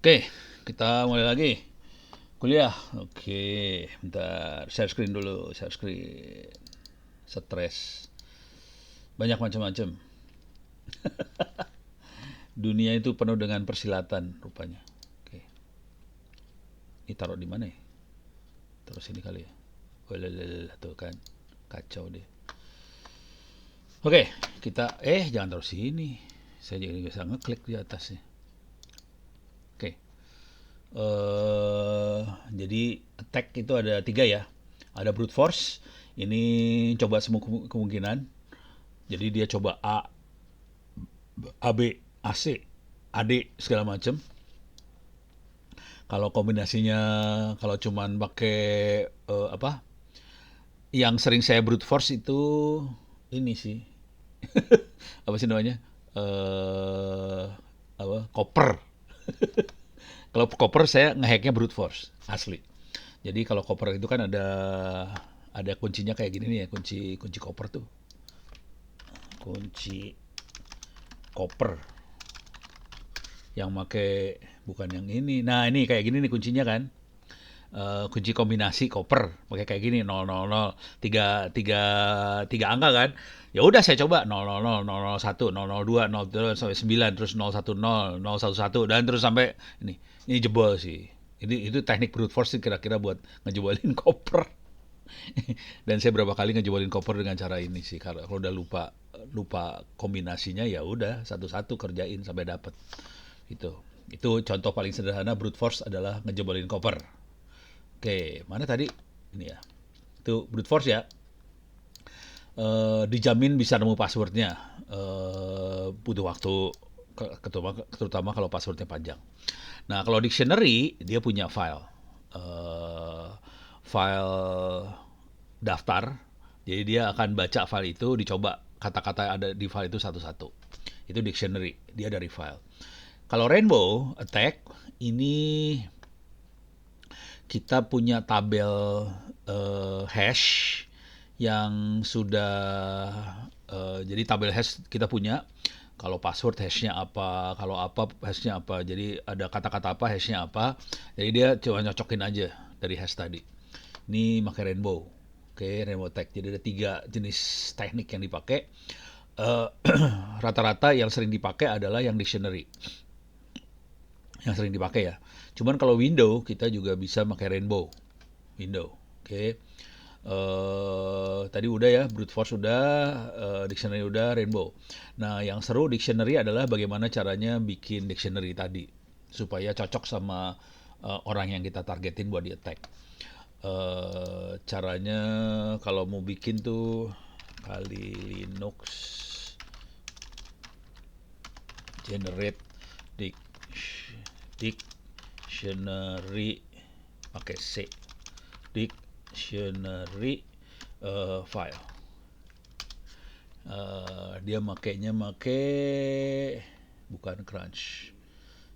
Oke, kita mulai lagi. Kuliah. Oke, bentar. Share screen dulu. Share screen. Stres. Banyak macam-macam. Dunia itu penuh dengan persilatan rupanya. Oke. Ini taruh di mana ya? Taruh sini kali ya. Walalalah, tuh kan. Kacau deh. Oke, kita jangan taruh sini. Saya jadi bisa ngeklik di atasnya. Oke. Jadi attack itu ada tiga ya. Ada brute force. Ini coba semua kemungkinan. Jadi dia coba AB, AC, AD segala macam. Kalau kombinasinya kalau cuman pakai apa? Yang sering saya brute force itu ini sih. Apa sih namanya? Eh apa? Koper. Kalau koper saya ngehacknya brute force asli. Jadi kalau koper itu kan ada kuncinya kayak gini nih ya, kunci kunci koper tuh. Kunci koper yang make bukan yang ini. Nah, ini kayak gini nih kuncinya kan. Kunci kombinasi koper pakai kayak gini 000 tiga tiga angka kan. Ya udah saya coba 000 001 002 0 sampai 9 terus 010 011 dan terus sampai ini jebol sih. Ini itu teknik brute force sih kira-kira buat ngejebolin koper. Dan saya berapa kali ngejebolin koper dengan cara ini sih. Karena kalau udah lupa lupa kombinasinya ya udah satu-satu kerjain sampai dapat. Itu contoh paling sederhana brute force adalah ngejebolin koper. Oke, mana tadi? Ini ya. Itu brute force ya. Dijamin bisa nemu passwordnya. Butuh waktu terutama kalau passwordnya panjang. Nah, kalau dictionary dia punya file. Eh, File daftar. Jadi dia akan baca file itu, dicoba kata-kata yang ada di file itu satu-satu. Itu dictionary, dia dari file. Kalau Rainbow Attack ini kita punya tabel hash yang sudah jadi tabel hash kita punya kalau password hashnya apa, kalau apa hashnya apa. Jadi ada kata-kata apa hashnya apa. Jadi dia coba nyocokin aja dari hash tadi. Ini pakai Rainbow. Oke, Rainbow Tag. Jadi ada tiga jenis teknik yang dipakai. Eh, Rata-rata yang sering dipakai adalah yang dictionary. Yang sering dipakai ya. Cuman kalau window kita juga bisa pakai Rainbow. Window. Oke. Tadi udah ya, brute force udah, dictionary udah, rainbow. Nah, yang seru dictionary adalah bagaimana caranya bikin dictionary tadi supaya cocok sama orang yang kita targetin buat di attack. Caranya kalau mau bikin tuh kali Linux generate dictionary pakai C, dictionary file. Dia makainya bukan crunch.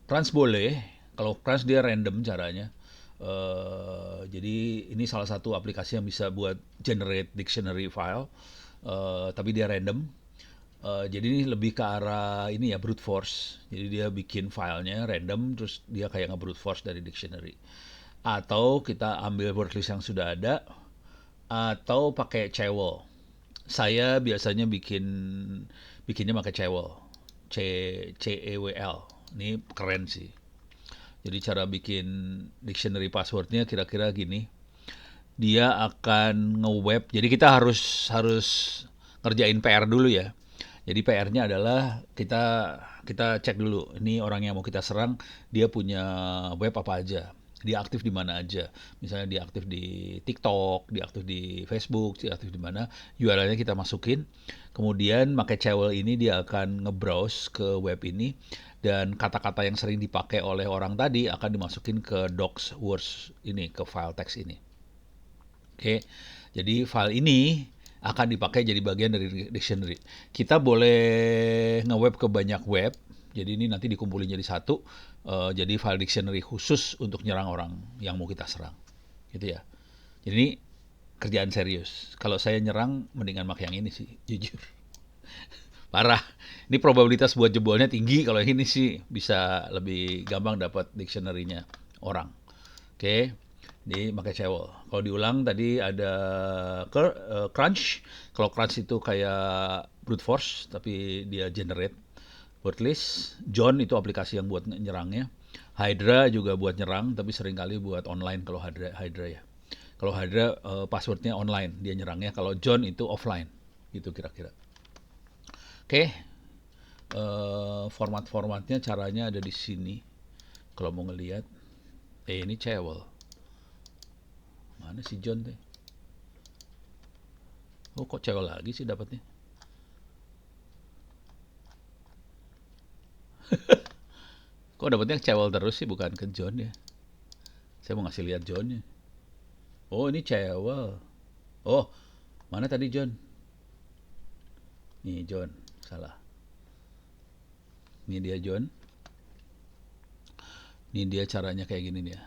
Crunch boleh, kalau crunch dia random caranya. Jadi ini salah satu aplikasi yang bisa buat generate dictionary file, tapi dia random. Jadi ini lebih ke arah ini ya brute force. Jadi dia bikin filenya random, terus dia kayak nge-brute force dari dictionary. Atau kita ambil word list yang sudah ada, atau pakai Cewol. Saya biasanya bikinnya pakai Cewol. Cewl. Ini keren sih. Jadi cara bikin dictionary passwordnya kira-kira gini. Dia akan nge-web. Jadi kita harus harus ngerjain PR dulu ya. Jadi PR-nya adalah kita cek dulu. Ini orang yang mau kita serang, dia punya web apa aja. Dia aktif di mana aja. Misalnya dia aktif di TikTok, dia aktif di Facebook, dia aktif di mana. URL-nya kita masukin. Kemudian pakai Cewel ini dia akan nge-browse ke web ini dan kata-kata yang sering dipakai oleh orang tadi akan dimasukin ke docs words ini, ke file teks ini. Oke, jadi file ini akan dipakai jadi bagian dari dictionary. Kita boleh nge-web ke banyak web, jadi ini nanti dikumpulin jadi satu, jadi file dictionary khusus untuk nyerang orang yang mau kita serang. Gitu ya. Jadi ini kerjaan serius. Kalau saya nyerang, mendingan pakai yang ini sih, jujur. parah. Ini probabilitas buat jebolnya tinggi, kalau yang ini sih bisa lebih gampang dapat dictionary-nya orang. Oke, ini pakai cewel. Kalau diulang tadi ada crunch. Kalau crunch itu kayak brute force, tapi dia generate word list. John itu aplikasi yang buat nyerangnya. Hydra juga buat nyerang, tapi seringkali buat online kalau Hydra ya. Kalau Hydra passwordnya online, dia nyerangnya. Kalau John itu offline, gitu kira-kira. Oke, format-formatnya caranya ada di sini. Kalau mau ngelihat, ini cewel. Mana si John teh? Oh, kok cewel lagi sih dapatnya? Kok dapatnya cewel terus sih, bukan ke John ya? Saya mau ngasih lihat Johnnya. Oh, ini cewel. Oh, mana tadi John? Nih John, salah. Ini dia John. Ini dia caranya kayak gini dia,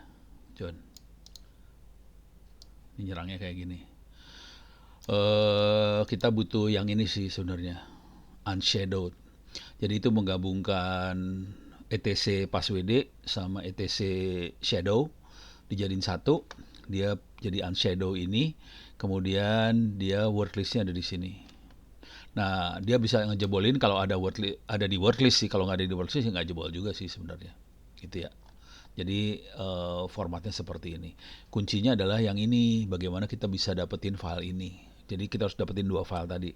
John. Ini nyerangnya kayak gini. Kita butuh yang ini sih sebenarnya, unshadowed. Jadi itu menggabungkan etc passwd sama etc shadow dijadiin satu. Dia jadi unshadow ini, kemudian dia word listnya ada di sini. Nah, dia bisa ngejebolin kalau ada ada di word list sih. Kalau nggak ada di word list nggak jebol juga sih sebenarnya, gitu ya. Jadi formatnya seperti ini. Kuncinya adalah yang ini, bagaimana kita bisa dapetin file ini. Jadi kita harus dapetin dua file tadi,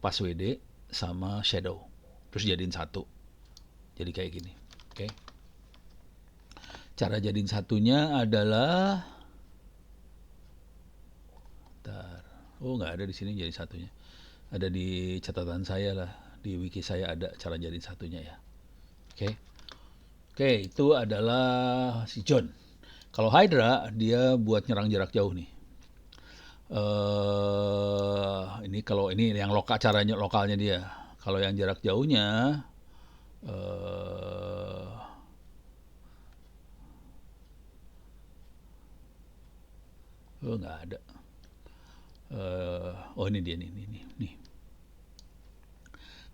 passwd sama shadow, terus jadiin satu. Jadi kayak gini. Oke. Cara jadiin satunya adalah, bentar. Oh, nggak ada di sini jadi satunya. Ada di catatan saya lah, di wiki saya ada cara jadiin satunya ya. Oke. Oke, itu adalah si John. Kalau Hydra dia buat nyerang jarak jauh nih. Ini kalau ini yang caranya lokalnya dia. Kalau yang jarak jauhnya eh oh nggak ada. Oh ini dia nih, nih.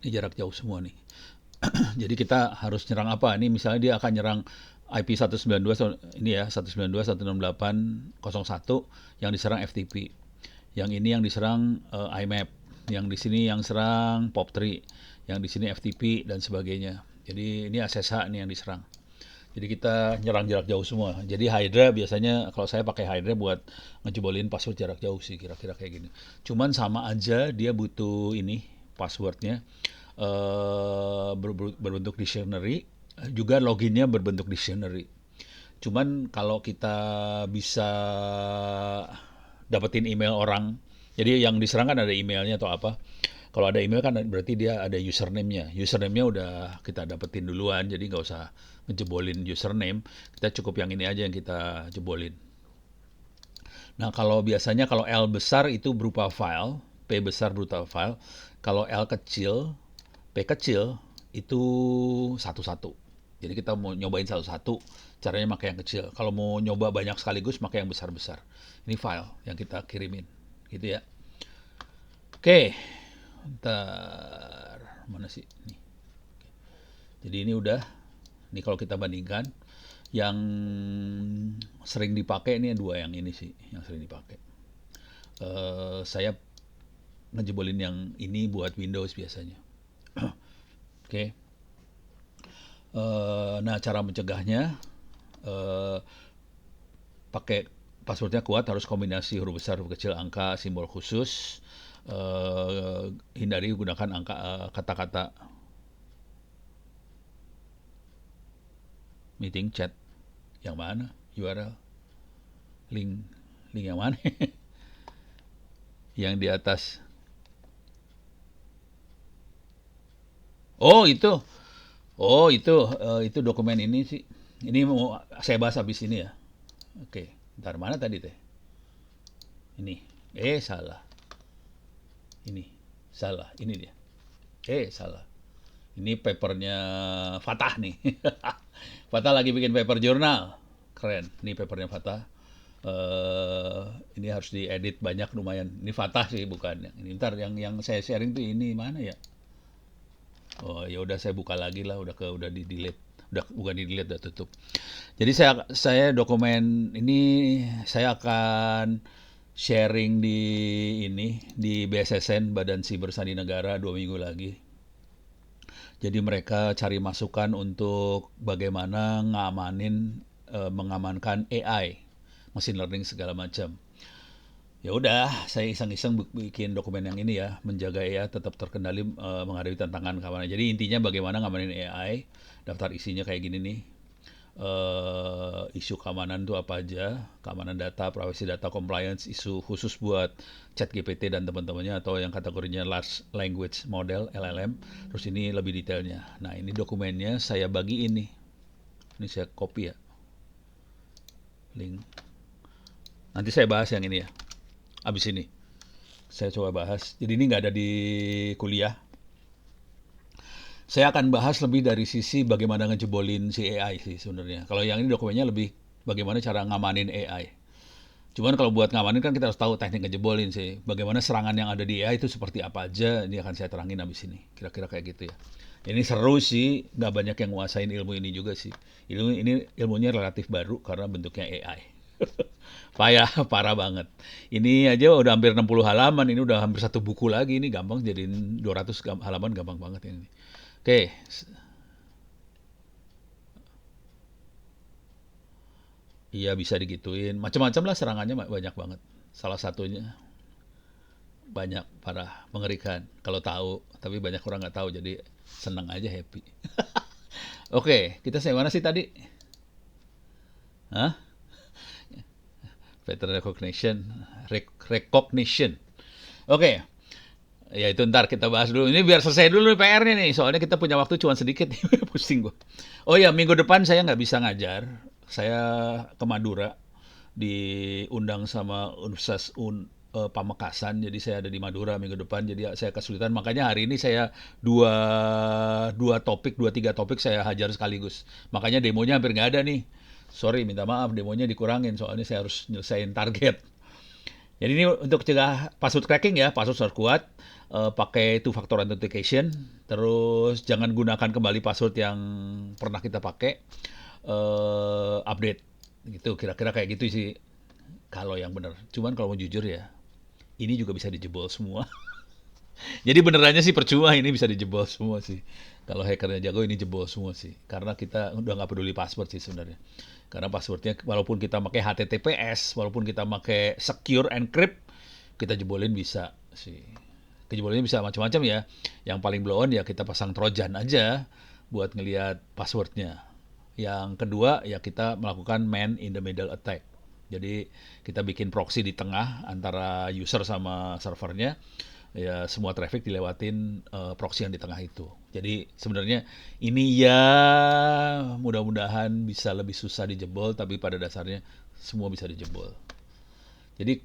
Ini jarak jauh semua nih. Jadi kita harus nyerang apa? Ini misalnya dia akan nyerang IP 192 ini ya 192.168.01 yang diserang FTP. Yang ini yang diserang IMAP, yang di sini yang serang POP3, yang di sini FTP dan sebagainya. Jadi ini SSH nih yang diserang. Jadi kita nyerang jarak jauh semua. Jadi Hydra biasanya kalau saya pakai Hydra buat ngejebolin password jarak jauh sih kira-kira kayak gini. Cuman sama aja dia butuh ini passwordnya berbentuk dictionary, juga loginnya berbentuk dictionary. Cuman kalau kita bisa dapetin email orang, jadi yang diserang kan ada emailnya atau apa. Kalau ada email kan berarti dia ada username-nya. Username-nya udah kita dapetin duluan, jadi nggak usah ngejebolin username. Kita cukup yang ini aja yang kita jebolin. Nah, kalau biasanya kalau L besar itu berupa file, P besar berupa file. Kalau L kecil, P kecil itu satu-satu. Jadi kita mau nyobain satu-satu, caranya pakai yang kecil. Kalau mau nyoba banyak sekaligus, pakai yang besar-besar. Ini file yang kita kirimin, gitu ya. Oke, ntar mana sih? Nih. Jadi ini udah. Ini kalau kita bandingkan, yang sering dipakai ini dua yang ini sih, yang sering dipakai. Saya ngejebolin yang ini buat Windows biasanya. Oke. Nah, cara mencegahnya pakai passwordnya kuat, harus kombinasi huruf besar, huruf kecil, angka, simbol khusus. Hindari gunakan kata-kata meeting chat. Yang mana? URL. Link yang mana? Yang di atas. Oh, itu. Oh, itu dokumen ini sih. Ini mau saya bahas habis ini ya. Oke, ntar mana tadi teh? Ini. Salah. Ini. Salah. Ini dia. Salah. Ini papernya Fatah nih. Fatah lagi bikin paper jurnal. Keren. Ini papernya Fatah. Ini harus diedit banyak lumayan. Ini Fatah sih bukan. Ini ntar yang saya sharing tuh ini mana ya? Oh, ya udah saya buka lagi lah, udah di-delete. Udah bukan di-delete, udah tutup. Jadi saya dokumen ini saya akan sharing di di BSSN, Badan Siber Sandi Negara, 2 minggu lagi. Jadi mereka cari masukan untuk bagaimana mengamankan AI, machine learning segala macam. Ya udah, saya iseng-iseng bikin dokumen yang ini ya, menjaga AI tetap terkendali menghadapi tantangan keamanan. Jadi intinya bagaimana ngamanin AI, daftar isinya kayak gini nih. Isu keamanan itu apa aja, keamanan data, privacy data, compliance, isu khusus buat ChatGPT dan teman-temannya atau yang kategorinya large language model LLM. Terus ini lebih detailnya. Nah, ini dokumennya saya bagi ini. Ini saya copy ya, link. Nanti saya bahas yang ini ya. Abis ini saya coba bahas. Jadi ini nggak ada di kuliah. Saya akan bahas lebih dari sisi bagaimana ngejebolin si AI sih sebenarnya. Kalau yang ini dokumennya lebih bagaimana cara ngamanin AI. Cuman kalau buat ngamanin kan kita harus tahu teknik ngejebolin sih. Bagaimana serangan yang ada di AI itu seperti apa aja, ini akan saya terangin habis ini. Kira-kira kayak gitu ya. Ini seru sih, nggak banyak yang nguasain ilmu ini juga sih. Ini ilmunya relatif baru karena bentuknya AI. Payah, parah banget. Ini aja udah hampir 60 halaman, ini udah hampir satu buku lagi. Ini gampang jadiin 200 halaman, gampang banget ini. Oke, iya bisa digituin. Macam-macam lah serangannya banyak banget. Salah satunya banyak parah, mengerikan kalau tahu, tapi banyak orang nggak tahu jadi seneng aja happy. Oke, kita sampai mana sih tadi? Hah? Pattern recognition, recognition. Oke, ya itu ntar kita bahas dulu. Ini biar selesai dulu PR-nya nih, soalnya kita punya waktu cuma sedikit. Pusing gua. Oh ya, minggu depan saya nggak bisa ngajar. Saya ke Madura, diundang sama Universitas Pamekasan, jadi saya ada di Madura minggu depan, jadi saya kesulitan. Makanya hari ini saya dua dua topik, dua tiga topik saya hajar sekaligus. Makanya demonya hampir nggak ada nih. Sorry, minta maaf, demonya dikurangin soalnya saya harus nyelesain target. Jadi ini untuk cegah password cracking ya, password harus kuat, pakai two factor authentication, terus jangan gunakan kembali password yang pernah kita pakai, update gitu, kira-kira kayak gitu sih kalau yang benar. Cuman kalau mau jujur ya, ini juga bisa dijebol semua. Jadi benerannya sih percuma, ini bisa dijebol semua sih. Kalau hackernya jago ini jebol semua sih. Karena kita udah nggak peduli password sih sebenarnya. Karena passwordnya walaupun kita pakai HTTPS, walaupun kita pakai secure encrypt, kita jebolin bisa sih. Kejebolannya bisa macam-macam ya. Yang paling blow on ya kita pasang trojan aja buat ngelihat passwordnya. Yang kedua ya kita melakukan man in the middle attack. Jadi kita bikin proxy di tengah antara user sama servernya. Ya semua traffic dilewatin proxy yang di tengah itu. Jadi sebenarnya ini ya mudah-mudahan bisa lebih susah dijebol, tapi pada dasarnya semua bisa dijebol. Jadi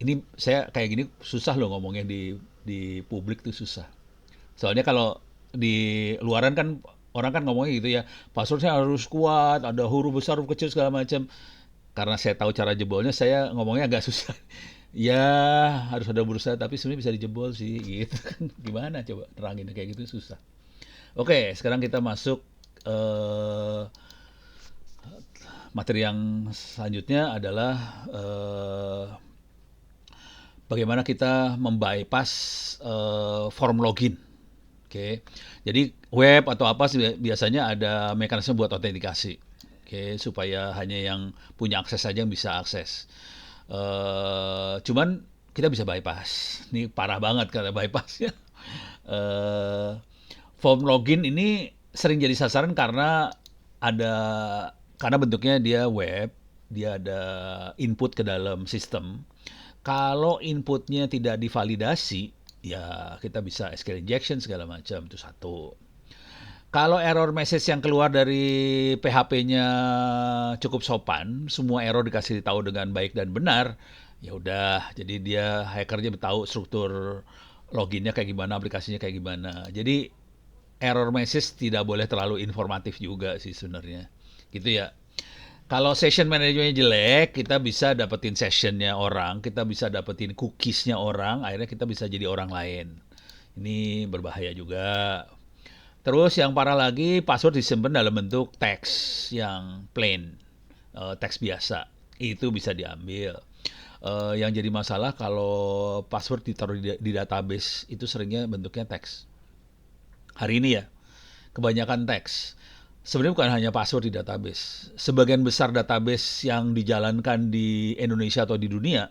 ini saya kayak gini susah loh ngomongnya di publik tuh susah. Soalnya kalau di luaran kan orang kan ngomongnya gitu ya, passwordnya harus kuat, ada huruf besar, huruf kecil segala macam. Karena saya tahu cara jebolnya, saya ngomongnya agak susah. Ya harus ada berusaha, tapi sebenarnya bisa dijebol sih, gitu kan. Gimana coba terangin kayak gitu susah. Oke, sekarang kita masuk eh, materi yang selanjutnya adalah bagaimana kita membypass form login. Oke, jadi web atau apa biasanya ada mekanisme buat autentikasi. Oke, supaya hanya yang punya akses saja yang bisa akses. Cuman kita bisa bypass. Ini parah banget karena bypassnya. Eh, Form login ini sering jadi sasaran ada karena bentuknya dia web, dia ada input ke dalam sistem. Kalau inputnya tidak divalidasi, ya kita bisa SQL injection segala macam, itu satu. Kalau error message yang keluar dari PHP-nya cukup sopan, semua error dikasih tahu dengan baik dan benar, ya udah. Jadi dia hackernya tahu struktur loginnya kayak gimana, aplikasinya kayak gimana. Jadi error message tidak boleh terlalu informatif juga sih sebenarnya. Gitu ya. Kalau session manajemennya jelek, kita bisa dapetin sessionnya orang, kita bisa dapetin cookiesnya orang, akhirnya kita bisa jadi orang lain. Ini berbahaya juga. Terus yang parah lagi, password disimpan dalam bentuk teks yang plain, teks biasa. Itu bisa diambil. Yang jadi masalah kalau password ditaruh di database itu seringnya bentuknya teks. Hari ini ya, kebanyakan teks. Sebenarnya bukan hanya password di database. Sebagian besar database yang dijalankan di Indonesia atau di dunia,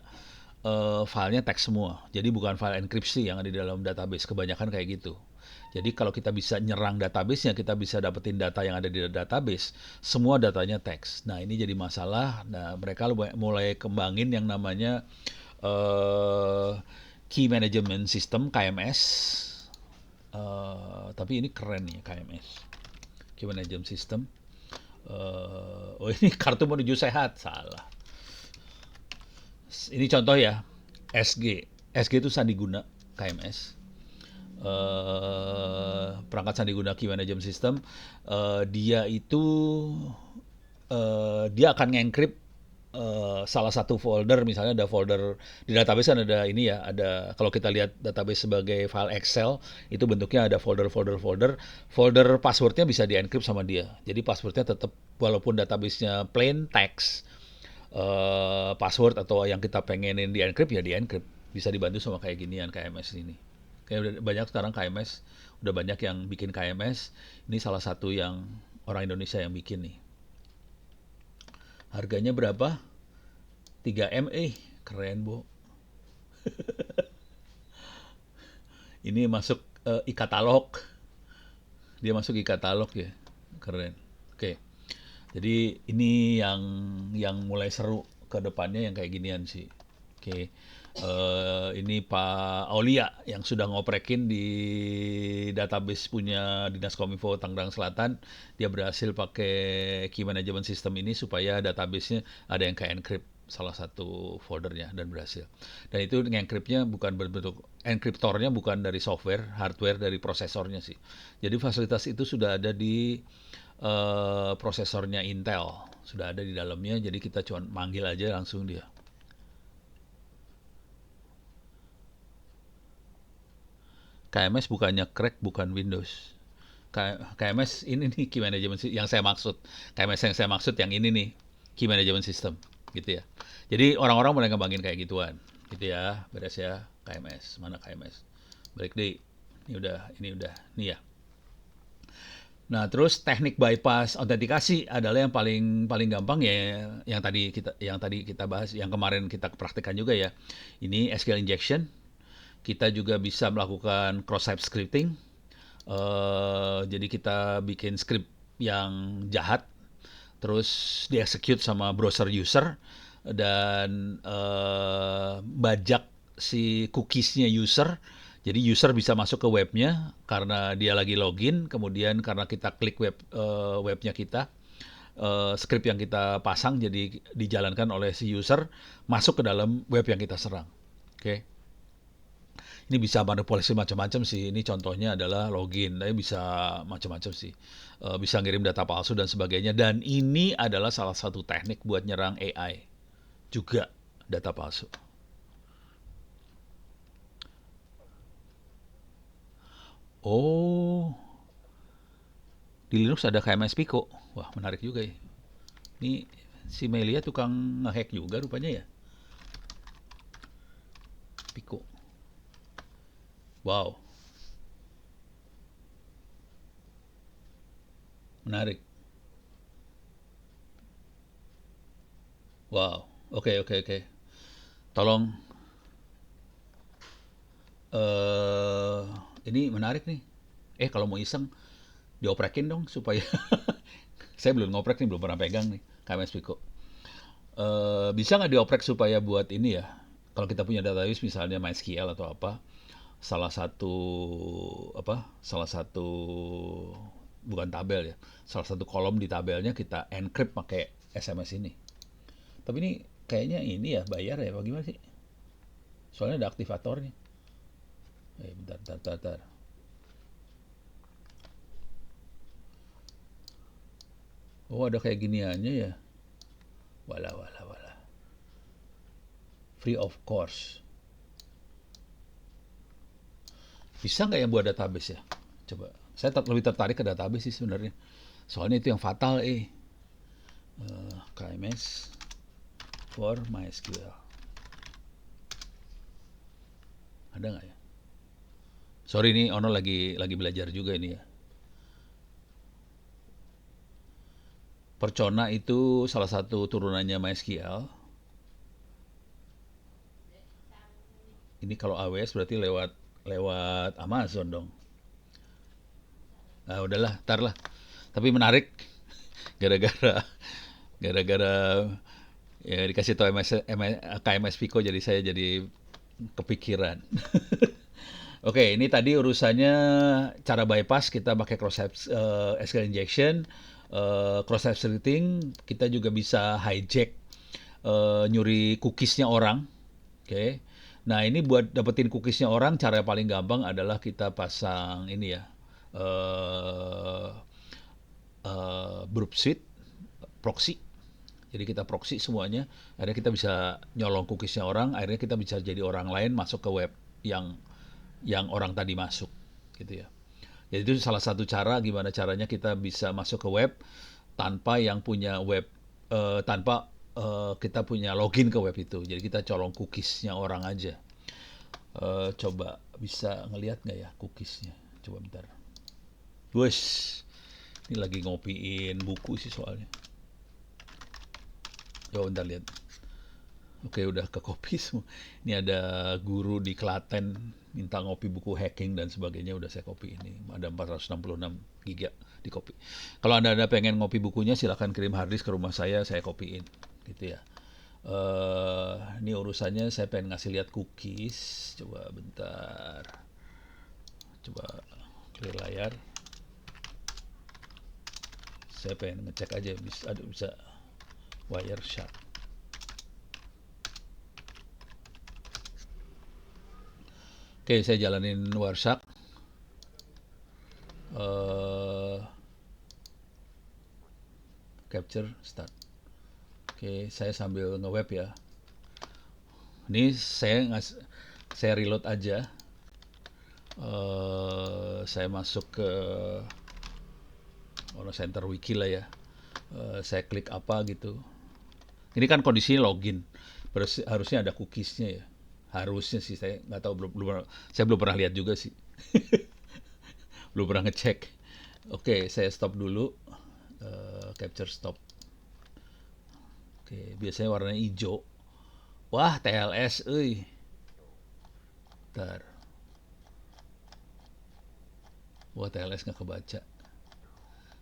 filenya teks semua. Jadi bukan file enkripsi yang ada di dalam database. Kebanyakan kayak gitu. Jadi kalau kita bisa nyerang database-nya, kita bisa dapetin data yang ada di database. Semua datanya teks. Nah ini jadi masalah. Nah mereka mulai kembangin yang namanya Key Management System (KMS). Tapi ini keren nih KMS. Key Management System. Oh ini kartu menuju sehat, salah. Ini contoh ya, SG. SG itu sandiguna KMS. Perangkat sandiguna Key Management System. Dia itu dia akan ngencrypt salah satu folder, misalnya ada folder di database kan ada ini ya, ada kalau kita lihat database sebagai file Excel itu bentuknya ada folder passwordnya bisa di-encrypt sama dia. Jadi passwordnya tetap walaupun databasenya plain text, password atau yang kita pengenin di-encrypt ya di-encrypt. Bisa dibantu sama kayak ginian KMS ini. Kayak udah banyak sekarang KMS, udah banyak yang bikin KMS. Ini salah satu yang orang Indonesia yang bikin nih. Harganya berapa? 3M, keren, Bu. Ini masuk e-katalog. Dia masuk e-katalog ya. Keren. Oke. Jadi ini yang mulai seru ke depannya yang kayak ginian sih. Oke. Ini Pak Aulia yang sudah ngoprekin di database punya Dinas Kominfo Tangerang Selatan. Dia berhasil pakai Key Management System ini supaya database-nya ada yang kayak encrypt salah satu foldernya dan berhasil. Dan itu encryptnya bukan berbentuk enkriptornya bukan dari software, hardware dari prosesornya sih. Jadi fasilitas itu sudah ada di prosesornya Intel, sudah ada di dalamnya. Jadi kita cuma manggil aja langsung dia. KMS bukannya crack, bukan Windows. KMS ini nih Key Management yang saya maksud. KMS yang saya maksud yang ini nih, Key Management System, gitu ya. Jadi orang-orang mulai ngembangin kayak gituan, gitu ya. Beres ya, KMS. Mana KMS? Balik deh. Nih ya. Nah, terus teknik bypass autentikasi adalah yang paling paling gampang ya, yang tadi kita bahas, yang kemarin kita praktekkan juga ya. Ini SQL injection. Kita juga bisa melakukan cross-site scripting. Jadi kita bikin script yang jahat, terus di-execute sama browser user, dan bajak si cookiesnya user. Jadi user bisa masuk ke webnya karena dia lagi login, kemudian karena kita klik webnya kita, script yang kita pasang jadi dijalankan oleh si user masuk ke dalam web yang kita serang. Oke. Ini bisa manipulasi macam-macam sih. Ini contohnya adalah login, tapi bisa macam-macam sih. Bisa ngirim data palsu dan sebagainya. Dan ini adalah salah satu teknik buat nyerang AI. Juga data palsu. Oh, di Linux ada KMS Pico. Wah, menarik juga ya. Ini si Melia tukang ngehack juga rupanya ya. Pico. Wow, menarik. Wow. Oke, oke, oke. Tolong, eh ini menarik nih. Kalau mau iseng, dioprekin dong supaya saya belum ngoprek nih, belum pernah pegang nih KMS Pico. Bisa nggak dioprek supaya buat ini ya? Kalau kita punya database misalnya MySQL atau apa, salah satu salah satu bukan tabel ya, salah satu kolom di tabelnya kita encrypt pakai SMS ini. Tapi ini kayaknya ini ya bayar ya, bagaimana sih? Soalnya ada aktivatornya. Bentar, bentar, bentar, bentar. Oh ada kayak giniannya ya. Wala, wala, wala. Free of course. Bisa nggak yang buat database ya? Coba Saya lebih tertarik ke database sih sebenarnya. Soalnya itu yang fatal KMS for MySQL. Ada nggak ya? Sorry nih, Ono lagi belajar juga ini ya. Percona itu salah satu turunannya MySQL. Ini kalau AWS berarti lewat lewat Amazon dong. Nah, udahlah, ntar lah. Tapi menarik gara-gara gara-gara ya dikasih tahu KMS Pico jadi saya jadi kepikiran. Oke, ini tadi urusannya cara bypass kita pakai SQL injection, cross site scripting, kita juga bisa hijack nyuri cookiesnya orang. Oke. Nah, ini buat dapetin cookiesnya orang, cara yang paling gampang adalah kita pasang ini ya. eh Brute Suite proxy. Jadi kita proxy semuanya, akhirnya kita bisa nyolong cookiesnya orang, akhirnya kita bisa jadi orang lain masuk ke web yang orang tadi masuk, gitu ya. Jadi itu salah satu cara gimana caranya kita bisa masuk ke web tanpa yang punya web, tanpa kita punya login ke web itu. Jadi kita colong cookiesnya orang aja. Coba bisa ngelihat nggak ya cookiesnya? Coba bentar. Wush, ini lagi ngopiin buku sih soalnya. Coba bentar lihat. Oke, udah ke copy semua. Ini ada guru di Klaten minta ngopi buku hacking dan sebagainya, udah saya copy ini. Ada 466 giga di copy. Kalau Anda pengen ngopi bukunya silahkan kirim harddisk ke rumah saya copyin gitu ya. Ini urusannya saya pengen ngasih lihat cookies. Coba bentar. Coba clear layar. Saya pengen ngecek aja bisa Wireshark. Oke, saya jalanin Wireshark. Capture start. Oke, saya sambil nge-web ya. Ini saya reload aja. Saya masuk ke Center Wiki lah ya. Saya klik apa gitu. Ini kan kondisinya login. Harusnya ada cookiesnya ya. Harusnya sih, saya nggak tahu, saya belum pernah lihat juga sih. Belum pernah ngecek. Oke, saya stop dulu. Capture stop. Oke, biasanya warnanya hijau. Wah, TLS, euy. Ntar. Wah, TLS nggak kebaca.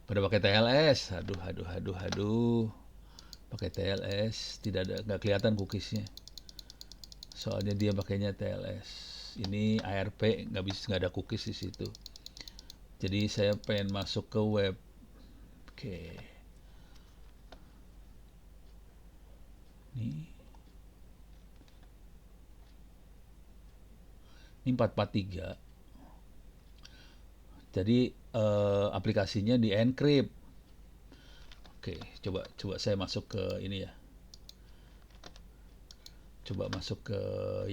Pada pakai TLS. Aduh, aduh, aduh, aduh. Pakai TLS, nggak kelihatan cookiesnya. Soalnya dia pakainya TLS. Ini ARP, nggak ada cookies di situ. Jadi saya pengen masuk ke web. Oke. Ini 443. Jadi aplikasinya di encrypt. Oke, coba saya masuk ke ini ya. Coba masuk ke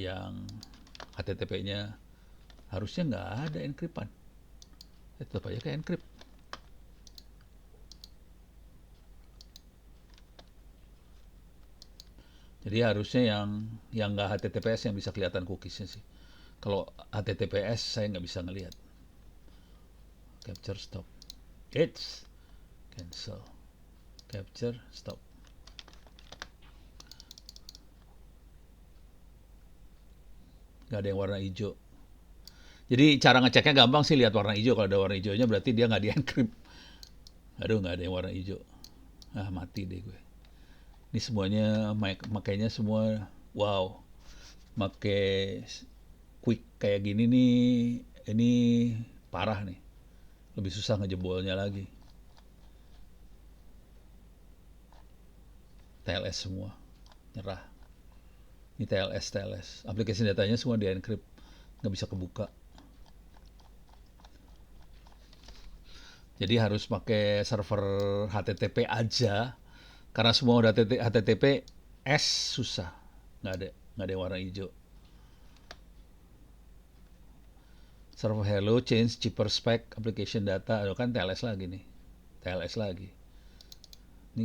yang HTTP-nya. Harusnya nggak ada encryptan. Tetap aja ke encrypt. Jadi harusnya yang nggak HTTPS yang bisa kelihatan cookiesnya sih. Kalau HTTPS saya nggak bisa ngelihat. Capture stop. It's cancel. Capture stop. Nggak ada yang warna hijau. Jadi cara ngeceknya gampang sih, lihat warna hijau. Kalau ada warna hijaunya berarti dia nggak di encrypt. Aduh, nggak ada yang warna hijau. Ah, mati deh gue. Ini semuanya makanya semua wow. Make quick kayak gini nih, ini parah nih. Lebih susah ngejebolnya lagi. TLS semua nyerah. Ini TLS. Aplikasi datanya semua di encrypt, nggak bisa kebuka. Jadi harus pakai server HTTP aja, karena semua udah HTTP S susah, nggak ada yang warna hijau. Server hello, change cheaper spec, application data, itu kan TLS lagi nih. TLS lagi. Ini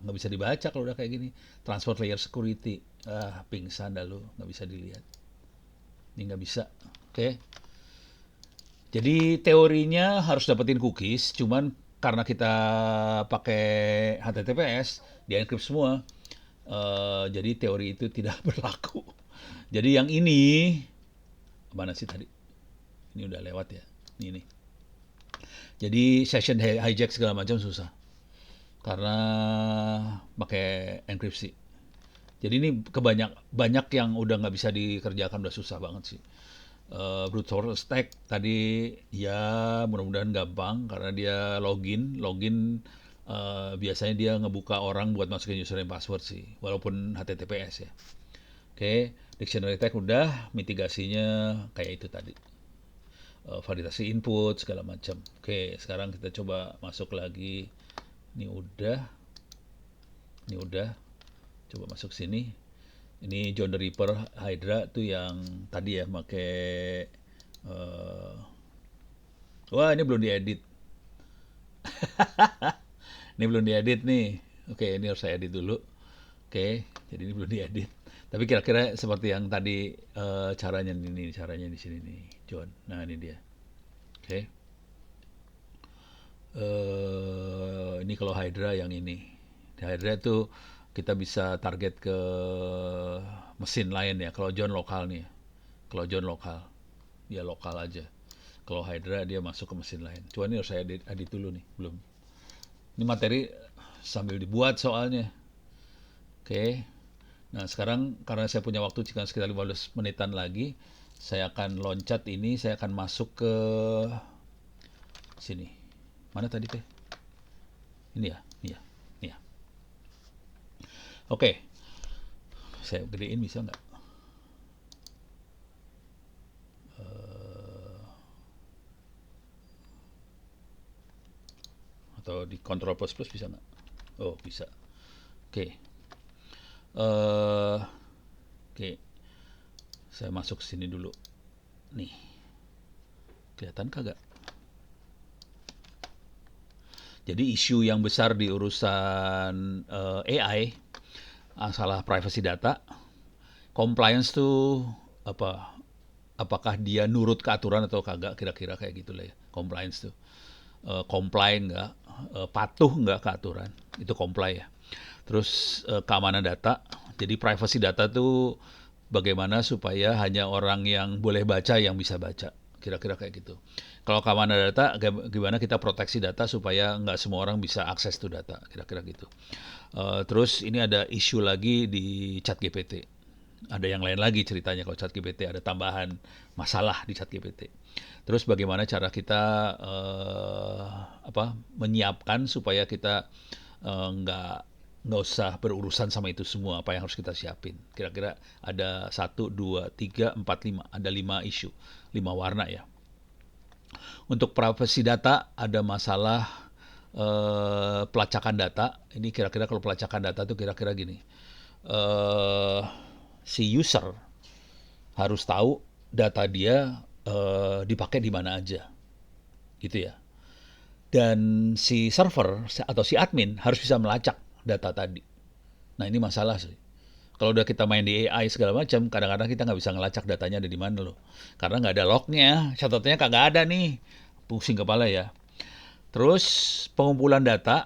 nggak bisa dibaca kalau udah kayak gini. Transport layer security, pingsan dah lu, nggak bisa dilihat. Ini nggak bisa. Oke. Jadi teorinya harus dapetin cookies, cuman karena kita pakai HTTPS, di encrypt semua. Jadi teori itu tidak berlaku. Jadi yang ini mana sih tadi? Ini udah lewat ya. Ini nih. Jadi session hijack segala macam susah karena pakai enkripsi. Jadi ini banyak yang udah nggak bisa dikerjakan, udah susah banget sih. Brute force attack tadi ya mudah-mudahan gampang karena dia login biasanya dia ngebuka orang buat masukin username password sih, walaupun HTTPS ya. Oke, dictionary attack udah, mitigasinya kayak itu tadi. Validasi input segala macam. Oke, sekarang kita coba masuk lagi. Ini udah. Coba masuk sini. Ini John the Ripper Hydra tuh yang tadi ya pakai wah, ini belum diedit. Ini belum diedit nih. Oke, ini harus saya edit dulu. Oke, jadi ini belum diedit. Tapi kira-kira seperti yang tadi caranya di sini nih, John. Nah, ini dia. Oke. Ini kalau Hydra yang ini. Di Hydra itu kita bisa target ke mesin lain ya. Kalau John lokal nih. Kalau John lokal, dia lokal aja. Kalau Hydra dia masuk ke mesin lain. Cuma ini harus saya edit dulu nih, belum. Ini materi sambil dibuat soalnya. Oke. Nah, sekarang karena saya punya waktu sekitar 15 menitan lagi, saya akan loncat ini, saya akan masuk ke sini. Mana tadi teh? Ini ya, ini ya, ini ya. Oke, saya gedein bisa nggak? Atau di Ctrl plus plus bisa nggak? Oh, bisa. Oke. Oke, saya masuk sini dulu. Nih, kelihatan kagak? Jadi isu yang besar di urusan AI, masalah privacy data, compliance tuh apa? Apakah dia nurut ke aturan atau kagak? Kira-kira kayak gitulah ya. Compliance tuh, comply nggak, patuh nggak ke aturan? Itu comply ya. Terus keamanan data. Jadi privacy data tuh bagaimana supaya hanya orang yang boleh baca yang bisa baca. Kira-kira kayak gitu. Kalau keamanan data, gimana kita proteksi data supaya nggak semua orang bisa akses tuh data. Kira-kira gitu. Terus ini ada isu lagi di ChatGPT. Ada yang lain lagi ceritanya kalau ChatGPT, ada tambahan masalah di ChatGPT. Terus bagaimana cara kita menyiapkan supaya kita nggak usah berurusan sama itu semua, apa yang harus kita siapin. Kira-kira ada 1, 2, 3, 4, 5. Ada 5 isu, 5 warna ya. Untuk privacy data ada masalah pelacakan data. Ini kira-kira kalau pelacakan data tuh kira-kira gini. Si user harus tahu data dia dipakai di mana aja. Gitu ya. Dan si server atau si admin harus bisa melacak data tadi. Nah, ini masalah sih. Kalau udah kita main di AI segala macam, kadang-kadang kita nggak bisa ngelacak datanya ada di mana loh. Karena nggak ada lognya, catatannya kagak ada nih. Pusing kepala ya. Terus pengumpulan data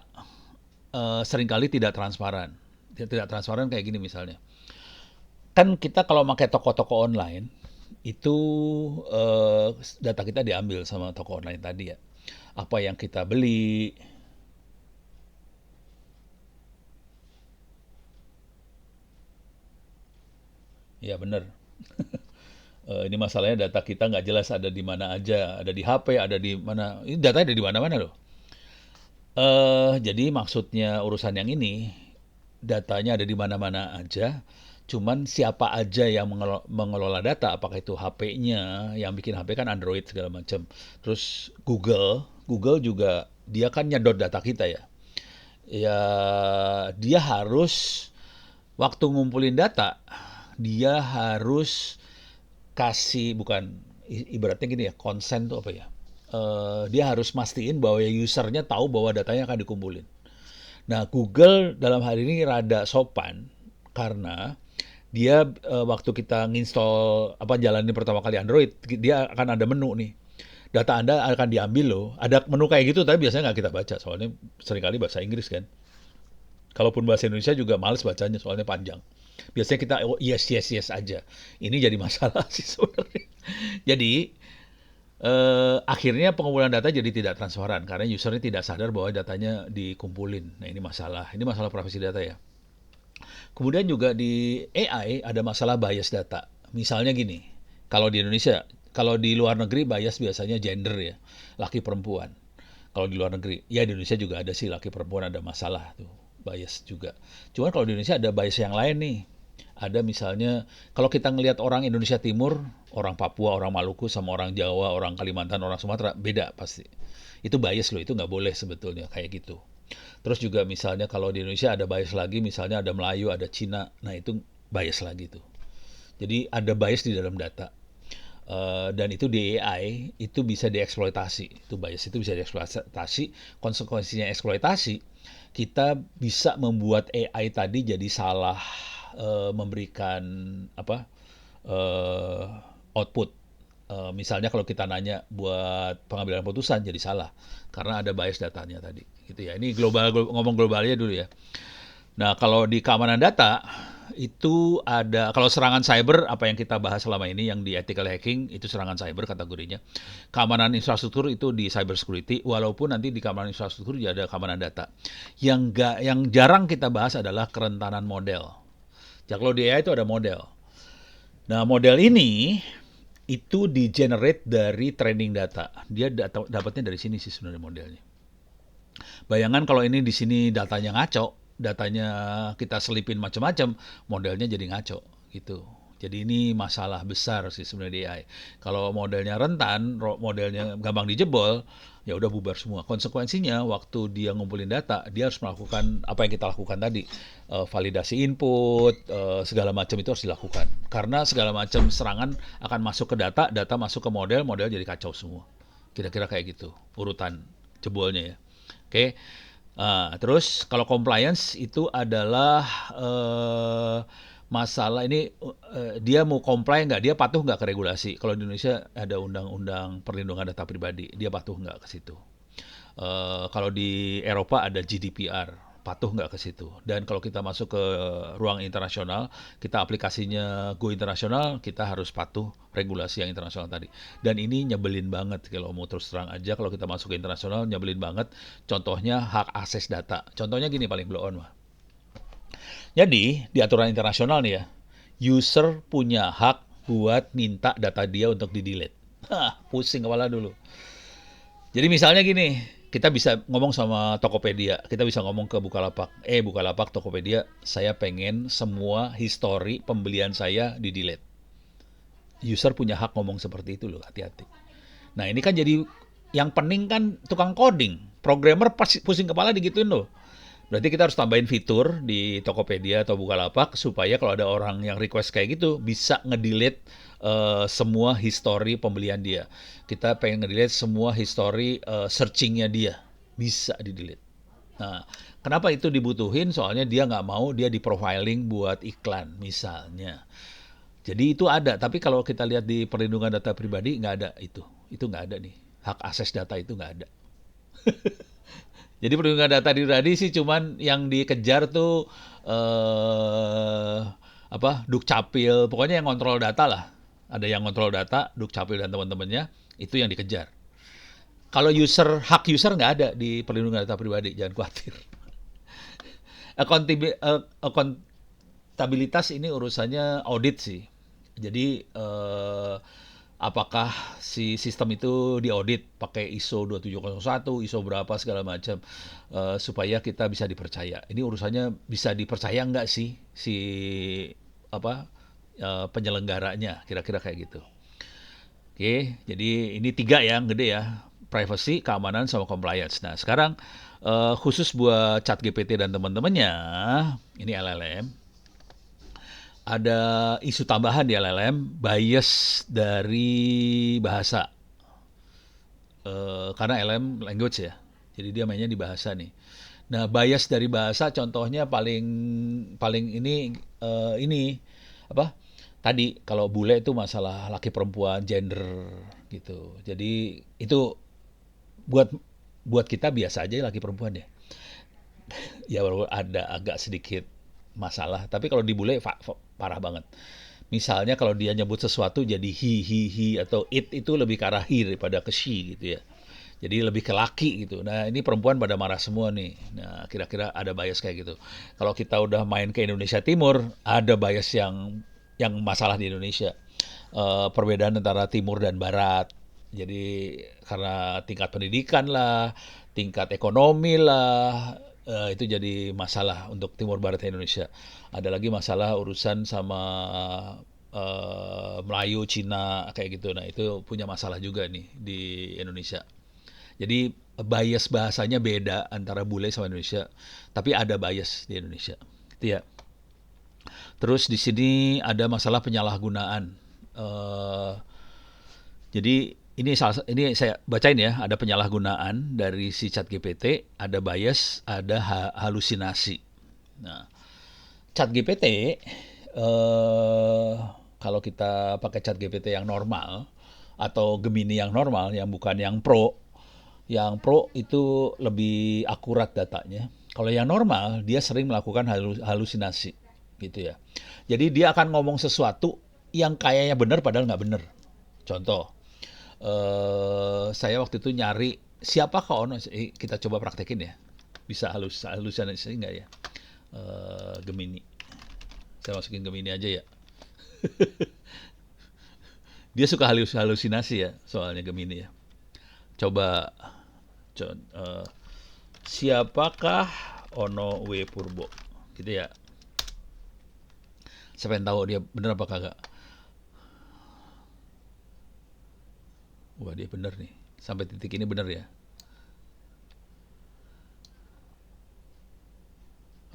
seringkali tidak transparan. Tidak transparan kayak gini misalnya. Kan kita kalau pakai toko-toko online, itu data kita diambil sama toko online tadi ya. Apa yang kita beli, ya bener. Ini masalahnya data kita nggak jelas ada di mana aja, ada di HP, ada di mana. Ini datanya ada di mana-mana loh. Jadi maksudnya urusan yang ini, datanya ada di mana-mana aja. Cuman siapa aja yang mengelola data, apakah itu HP-nya, yang bikin HP kan Android segala macam. Terus Google juga dia kan nyedot data kita ya. Ya dia harus waktu ngumpulin data, dia harus kasih bukan ibaratnya gini ya, konsen tuh apa ya? Dia harus mastiin bahwa usernya tahu bahwa datanya akan dikumpulin. Nah, Google dalam hal ini rada sopan karena dia waktu kita nginstall apa jalanin pertama kali Android, dia akan ada menu nih. Data Anda akan diambil loh. Ada menu kayak gitu, tapi biasanya nggak kita baca, soalnya seringkali bahasa Inggris kan. Kalaupun bahasa Indonesia juga males bacanya, soalnya panjang. Biasanya kita oh, yes yes yes aja. Ini jadi masalah sih sebenarnya. Jadi akhirnya pengumpulan data jadi tidak transparan karena usernya tidak sadar bahwa datanya dikumpulin. Nah ini masalah. Ini masalah privasi data ya. Kemudian juga di AI ada masalah bias data. Misalnya gini, kalau di Indonesia, kalau di luar negeri bias biasanya gender ya, laki perempuan. Kalau di luar negeri, ya di Indonesia juga ada sih laki perempuan ada masalah tuh, bias juga. Cuman kalau di Indonesia ada bias yang lain nih. Ada misalnya, kalau kita ngelihat orang Indonesia Timur, orang Papua, orang Maluku, sama orang Jawa, orang Kalimantan, orang Sumatera, beda pasti. Itu bias loh, itu nggak boleh sebetulnya kayak gitu. Terus juga misalnya kalau di Indonesia ada bias lagi, misalnya ada Melayu, ada Cina, nah itu bias lagi tuh. Jadi ada bias di dalam data. Dan itu di AI itu bisa dieksploitasi. Itu bias itu bisa dieksploitasi. Konsekuensinya eksploitasi, kita bisa membuat AI tadi jadi salah memberikan apa eh, output. Misalnya kalau kita nanya buat pengambilan putusan jadi salah karena ada bias datanya tadi. Gitu ya. Ini ngomong globalnya dulu ya. Nah, kalau di keamanan data itu ada kalau serangan cyber apa yang kita bahas selama ini yang di ethical hacking itu serangan cyber kategorinya. Keamanan infrastruktur itu di cyber security walaupun nanti di keamanan infrastruktur juga ada keamanan data. Yang jarang kita bahas adalah kerentanan model. Ya kalau di AI itu ada model. Nah, model ini itu di-generate dari training data. Dia dapatnya dari sini sih sebenarnya modelnya. Bayangan kalau ini di sini datanya ngaco, datanya kita selipin macam-macam, modelnya jadi ngaco gitu. Jadi ini masalah besar sih sebenarnya di AI. Kalau modelnya rentan, modelnya gampang dijebol, ya udah bubar semua. Konsekuensinya waktu dia ngumpulin data, dia harus melakukan apa yang kita lakukan tadi, validasi input, segala macam itu harus dilakukan. Karena segala macam serangan akan masuk ke data, data masuk ke model, model jadi kacau semua. Kira-kira kayak gitu urutan jebolnya ya. Oke. Terus kalau compliance itu adalah masalah ini dia mau comply nggak, dia patuh nggak ke regulasi. Kalau di Indonesia ada undang-undang perlindungan data pribadi, dia patuh nggak ke situ. Kalau di Eropa ada GDPR, patuh nggak ke situ. Dan kalau kita masuk ke ruang internasional, kita aplikasinya Go Internasional, kita harus patuh regulasi yang internasional tadi. Dan ini nyebelin banget kalau mau terus terang aja, kalau kita masuk ke internasional nyebelin banget. Contohnya hak akses data. Contohnya gini paling blow on mah. Jadi di aturan internasional nih ya, user punya hak buat minta data dia untuk di-delete. Pusing kepala dulu. Jadi misalnya gini, kita bisa ngomong sama Tokopedia, kita bisa ngomong ke Bukalapak, Bukalapak, Tokopedia, saya pengen semua history pembelian saya di-delete. User punya hak ngomong seperti itu loh, hati-hati. Nah ini kan jadi, yang pening kan tukang coding, programmer pusing kepala digituin loh. Berarti kita harus tambahin fitur di Tokopedia atau Bukalapak supaya kalau ada orang yang request kayak gitu bisa ngedelete semua history pembelian dia. Kita pengen ngedelete semua history searchingnya dia, bisa di-delete. Nah, kenapa itu dibutuhin? Soalnya dia nggak mau dia di-profiling buat iklan misalnya. Jadi itu ada, tapi kalau kita lihat di perlindungan data pribadi nggak ada itu. Itu nggak ada nih. Hak akses data itu nggak ada. Jadi perlindungan data pribadi sih cuman yang dikejar tuh apa Dukcapil, pokoknya yang kontrol data lah. Ada yang kontrol data, Dukcapil dan teman-temannya itu yang dikejar. Kalau hak user nggak ada di perlindungan data pribadi, jangan khawatir. Akuntabilitas ini urusannya audit sih. Jadi apakah si sistem itu diaudit pakai ISO 2701, ISO berapa segala macam supaya kita bisa dipercaya. Ini urusannya bisa dipercaya nggak sih si apa penyelenggaranya, kira-kira kayak gitu. Oke, jadi ini 3 yang gede ya, privacy, keamanan, sama compliance. Nah sekarang khusus buat ChatGPT dan teman-temannya, ini LLM. Ada isu tambahan di LLM, bias dari bahasa. Karena LLM language ya. Jadi dia mainnya di bahasa nih. Nah, bias dari bahasa contohnya paling paling ini apa? Tadi kalau bule itu masalah laki perempuan, gender gitu. Jadi itu buat buat kita biasa aja laki perempuan ya. Ya walaupun ada agak sedikit masalah, tapi kalau di bule parah banget. Misalnya kalau dia nyebut sesuatu jadi he atau it itu lebih ke arah he daripada ke she gitu ya. Jadi lebih ke laki gitu. Nah, ini perempuan pada marah semua nih. Nah, kira-kira ada bias kayak gitu. Kalau kita udah main ke Indonesia Timur, ada bias yang masalah di Indonesia. Perbedaan antara timur dan barat. Jadi karena tingkat pendidikan lah, tingkat ekonomi lah, itu jadi masalah untuk timur barat Indonesia. Ada lagi masalah urusan sama Melayu, Cina kayak gitu. Nah, itu punya masalah juga nih di Indonesia. Jadi bias bahasanya beda antara bule sama Indonesia, tapi ada bias di Indonesia. Gitu ya. Terus di sini ada masalah penyalahgunaan. Eh, jadi ini saya bacain ya, ada penyalahgunaan dari si ChatGPT, ada bias, ada halusinasi. Nah, ChatGPT kalau kita pakai ChatGPT yang normal atau Gemini yang normal, yang bukan yang Pro itu lebih akurat datanya. Kalau yang normal, dia sering melakukan halusinasi, gitu ya. Jadi dia akan ngomong sesuatu yang kayaknya benar padahal nggak benar. Contoh, saya waktu itu nyari siapakah Ono, kita coba praktekin ya. Bisa halusinasi nggak ya? Gemini. Saya masukin Gemini aja ya. Dia suka halusinasi ya, soalnya Gemini ya. Coba, siapakah Ono W Purbo? Gitu ya. Saya pengen tahu dia bener apa kagak. Wah, dia bener nih. Sampai titik ini bener ya.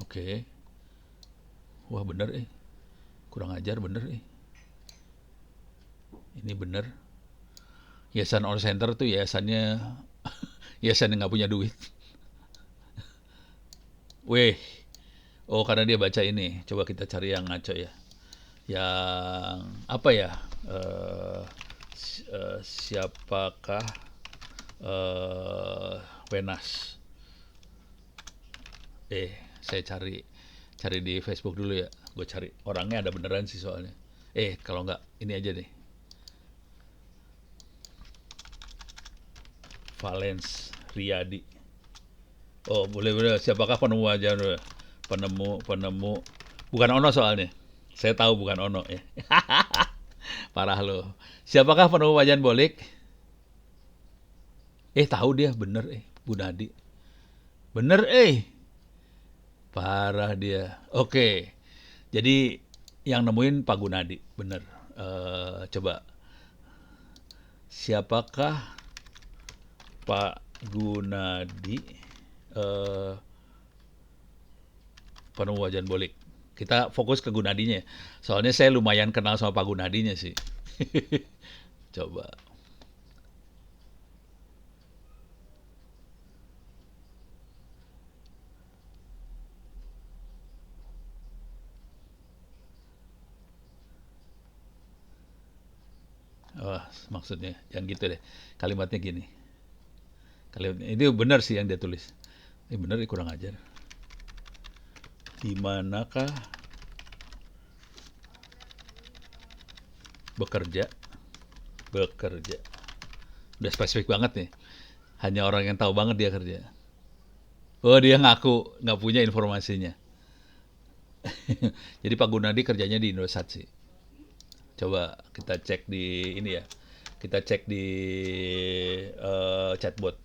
Oke. Wah, bener eh. Kurang ajar bener eh. Ini bener. Yayasan All Center tuh yayasannya yayasan yang nggak punya duit. Weh. Oh, karena dia baca ini. Coba kita cari yang ngaco ya. Yang apa ya? Eh, siapakah eh Wenas? Saya cari cari di Facebook dulu ya. Gue cari orangnya ada beneran sih soalnya. Kalau nggak ini aja deh. Valens Riyadi. Oh, boleh boleh. Siapakah penemu aja dulu. Penemu. Bukan Ono soalnya. Saya tahu bukan Ono ya. Parah loh. Siapakah penemu wajan bolik? Tahu dia bener Bu Nadi. Bener Parah dia. Oke. Jadi yang nemuin Pak Gunadi, bener. Coba siapakah Pak Gunadi eh, penemu wajan bolik? Kita fokus ke Gunadinya. Soalnya saya lumayan kenal sama Pak Gunadinya sih. Coba. Wah, maksudnya jangan gitu deh. Kalimatnya gini. Itu benar sih yang dia tulis. Ini benar kurang ajar. Di manakah bekerja? Bekerja. Udah spesifik banget nih. Hanya orang yang tahu banget dia kerja. Oh, dia ngaku nggak punya informasinya. Jadi Pak Gunadi kerjanya di Indosat sih. Coba kita cek di ini ya. Kita cek di chatbot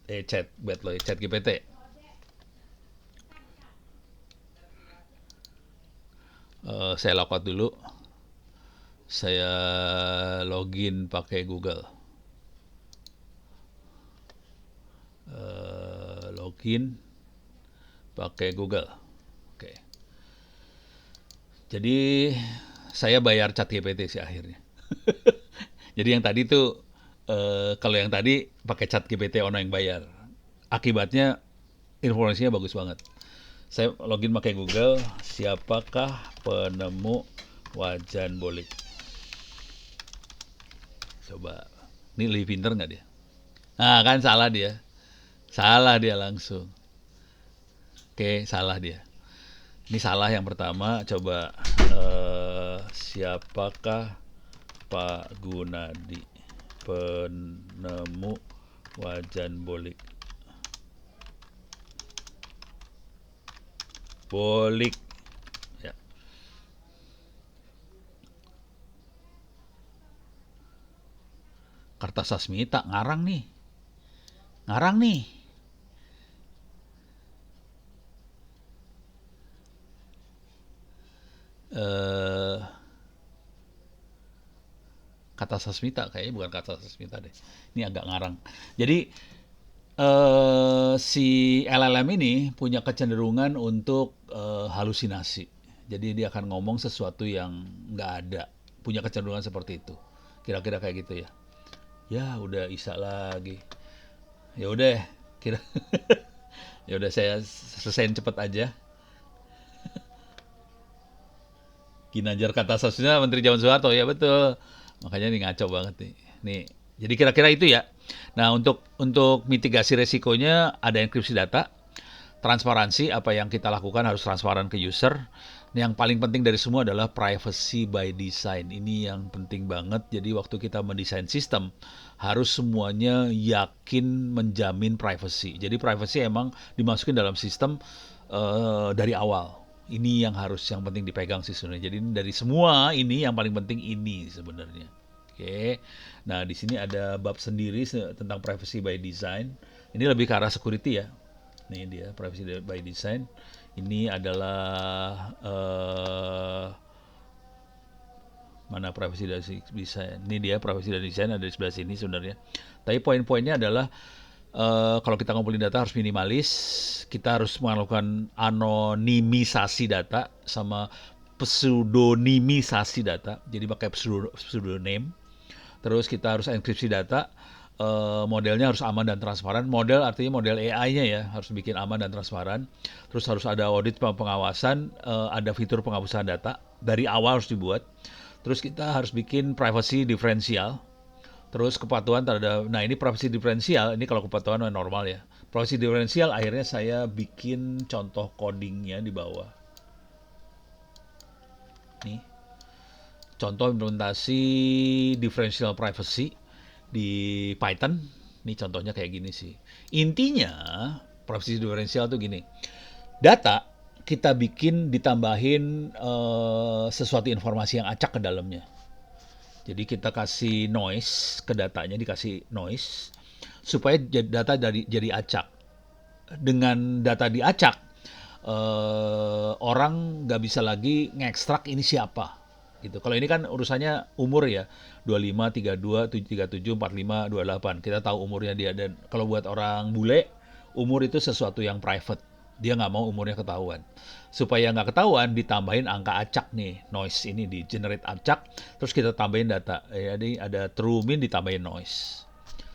loh, chat GPT. Saya login dulu. Saya login pakai Google. Login pakai Google. Oke. Jadi saya bayar ChatGPT sih akhirnya. Jadi yang tadi tuh, kalau yang tadi pakai ChatGPT ono yang bayar. Akibatnya informasinya bagus banget. Saya login pakai Google, siapakah penemu wajan bolik? Coba, ini lebih pinter nggak dia? Nah kan salah dia, langsung. Oke, salah dia. Ini salah yang pertama. Coba, siapakah Pak Gunadi penemu wajan bolik? Bolik. Ya. Kartasasmita ngarang nih. Ngarang nih. Eh Kata Sasmita kayaknya, bukan kata Sasmita deh. Ini agak ngarang. Jadi si LLM ini punya kecenderungan untuk halusinasi. Jadi dia akan ngomong sesuatu yang nggak ada. Punya kecenderungan seperti itu. Kira-kira kayak gitu ya. Ya udah Isa lagi. Ya udah, kira ya udah saya selesaiin cepet aja. Ginanjar kata sastra Menteri Zaman Soeharto, ya betul. Makanya ini ngaco banget nih. Nih, jadi kira-kira itu ya. Nah, untuk mitigasi resikonya ada enkripsi data, transparansi, apa yang kita lakukan harus transparan ke user. Yang paling penting dari semua adalah privacy by design. Ini yang penting banget. Jadi waktu kita mendesain sistem, harus semuanya yakin menjamin privacy. Jadi privacy emang dimasukin dalam sistem dari awal. Ini yang penting dipegang sih sebenarnya. Jadi dari semua ini yang paling penting ini sebenarnya. Oke. Nah, di sini ada bab sendiri tentang privacy by design. Ini lebih ke arah security ya. Ini dia privacy by design. Ini adalah mana privacy dari desain. Ini dia privacy dari desain ada di sebelah sini sebenarnya. Tapi poin-poinnya adalah kalau kita ngumpulin data harus minimalis, kita harus melakukan anonimisasi data sama pseudonimisasi data. Jadi pakai pseudonym. Terus kita harus enkripsi data. Modelnya harus aman dan transparan. Model artinya model AI-nya ya, harus bikin aman dan transparan. Terus harus ada audit pengawasan, ada fitur penghapusan data. Dari awal harus dibuat. Terus kita harus bikin privacy diferensial. Terus kepatuhan terhadap, nah ini privacy diferensial, ini kalau kepatuhan normal ya. Privacy diferensial akhirnya saya bikin contoh codingnya di bawah. Nih, contoh implementasi differential privacy di Python. Ini contohnya kayak gini sih. Intinya, privacy differential tuh gini. Data kita bikin ditambahin sesuatu informasi yang acak ke dalamnya. Jadi kita kasih noise ke datanya, dikasih noise supaya data jadi acak. Dengan data diacak, orang nggak bisa lagi ngekstrak ini siapa. Gitu. Kalau ini kan urusannya umur ya, 25, 32, 37, 45, 28. Kita tahu umurnya dia. Dan kalau buat orang bule, umur itu sesuatu yang private. Dia nggak mau umurnya ketahuan. Supaya nggak ketahuan, ditambahin angka acak nih. Noise ini di generate acak, terus kita tambahin data. Jadi ada true min ditambahin noise.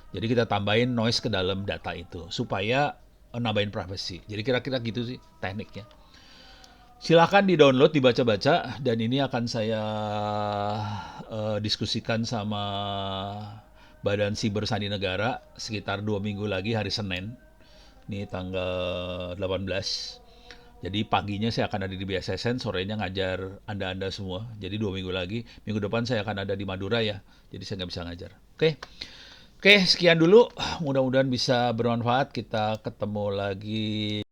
Jadi kita tambahin noise ke dalam data itu. Supaya nambahin privacy. Jadi kira-kira gitu sih tekniknya. Silahkan di-download, dibaca-baca, dan ini akan saya diskusikan sama Badan Siber Sandi Negara sekitar 2 minggu lagi hari Senin. Ini tanggal 18. Jadi paginya saya akan ada di BSSN, sorenya ngajar Anda-Anda semua. Jadi 2 minggu lagi. Minggu depan saya akan ada di Madura ya. Jadi saya nggak bisa ngajar. Oke. Oke, sekian dulu. Mudah-mudahan bisa bermanfaat. Kita ketemu lagi.